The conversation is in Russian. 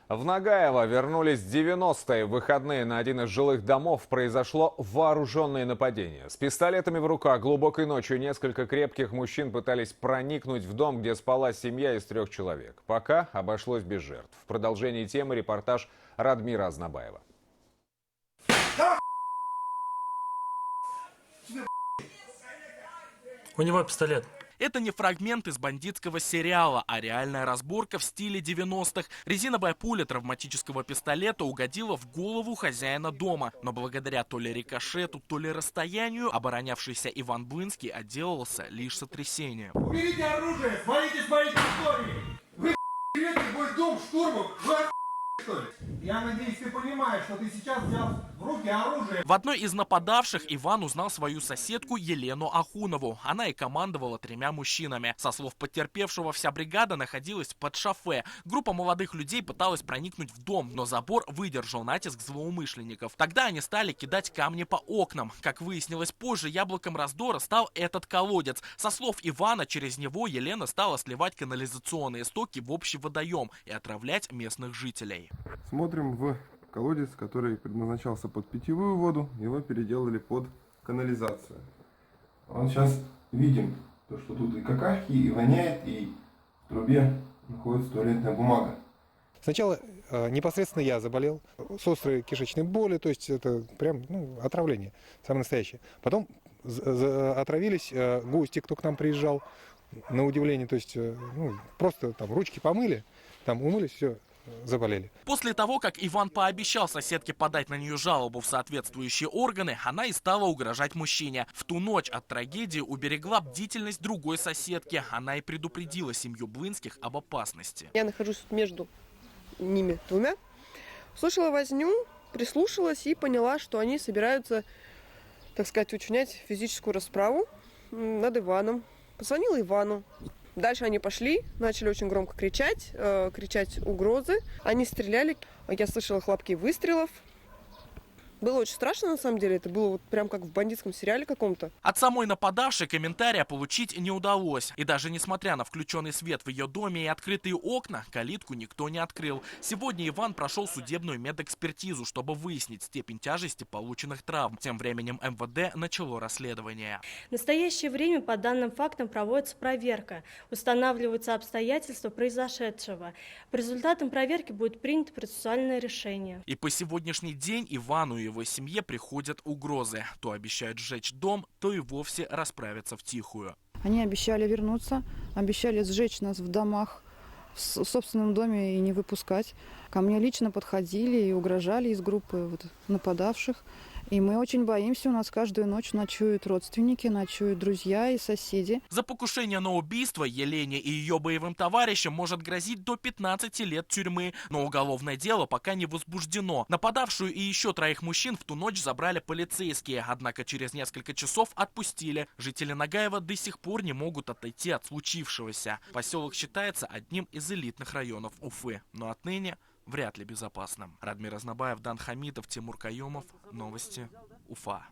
В Нагаево вернулись 90-е. В выходные на один из жилых домов произошло вооруженное нападение. С пистолетами в руках глубокой ночью несколько крепких мужчин пытались проникнуть в дом, где спала семья из 3 человек. Пока обошлось без жертв. В продолжении темы репортаж Радмира Азнабаева. У него пистолет. Это не фрагмент из бандитского сериала, а реальная разборка в стиле 90-х. Резиновая пуля травматического пистолета угодила в голову хозяина дома. Но благодаря то ли рикошету, то ли расстоянию, оборонявшийся Иван Блынский отделался лишь сотрясением. Уберите оружие! Смотрите истории! Вы берете мой дом штурмом! Вы что ли? Я надеюсь, ты понимаешь, что ты сейчас взял в руки оружие. В одной из нападавших Иван узнал свою соседку Елену Ахунову. Она и командовала 3 мужчинами. Со слов потерпевшего, вся бригада находилась под шофе. Группа молодых людей пыталась проникнуть в дом, но забор выдержал натиск злоумышленников. Тогда они стали кидать камни по окнам. Как выяснилось позже, яблоком раздора стал этот колодец. Со слов Ивана, через него Елена стала сливать канализационные стоки в общий водоем и отравлять местных жителей. Смотрим в колодец, который предназначался под питьевую воду, его переделали под канализацию. Вот сейчас видим, то, что тут и какахи, и воняет, и в трубе находится туалетная бумага. Сначала непосредственно я заболел с острой кишечной болью, то есть это прям отравление, самое настоящее. Потом отравились гости, кто к нам приезжал, на удивление, то есть просто там ручки помыли, там умылись, все. Заболели. После того, как Иван пообещал соседке подать на нее жалобу в соответствующие органы, она и стала угрожать мужчине. В ту ночь от трагедии уберегла бдительность другой соседки. Она и предупредила семью Блынских об опасности. Я нахожусь между ними 2. Слышала возню, прислушалась и поняла, что они собираются, так сказать, учинять физическую расправу над Иваном. Позвонила Ивану. Дальше они пошли, начали очень громко кричать угрозы. Они стреляли, я слышала хлопки выстрелов. Было очень страшно, на самом деле. Это было вот прям как в бандитском сериале каком-то. От самой нападавшей комментария получить не удалось. И даже несмотря на включенный свет в ее доме и открытые окна, калитку никто не открыл. Сегодня Иван прошел судебную медэкспертизу, чтобы выяснить степень тяжести полученных травм. Тем временем МВД начало расследование. В настоящее время по данным фактам проводится проверка. Устанавливаются обстоятельства произошедшего. По результатам проверки будет принято процессуальное решение. И по сегодняшний день Ивану и его семье приходят угрозы. То обещают сжечь дом, то и вовсе расправиться втихую. Они обещали вернуться, обещали сжечь нас в домах, в собственном доме и не выпускать. Ко мне лично подходили и угрожали из группы нападавших. И мы очень боимся, у нас каждую ночь ночуют родственники, ночуют друзья и соседи. За покушение на убийство Елене и ее боевым товарищам может грозить до 15 лет тюрьмы, но уголовное дело пока не возбуждено. Нападавшую и еще 3 мужчин в ту ночь забрали полицейские, однако через несколько часов отпустили. Жители Нагаева до сих пор не могут отойти от случившегося. Поселок считается одним из элитных районов Уфы, но отныне вряд ли безопасным. Радмир Азнабаев, Дан Хамитов, Тимур Каюмов. Новости Уфа.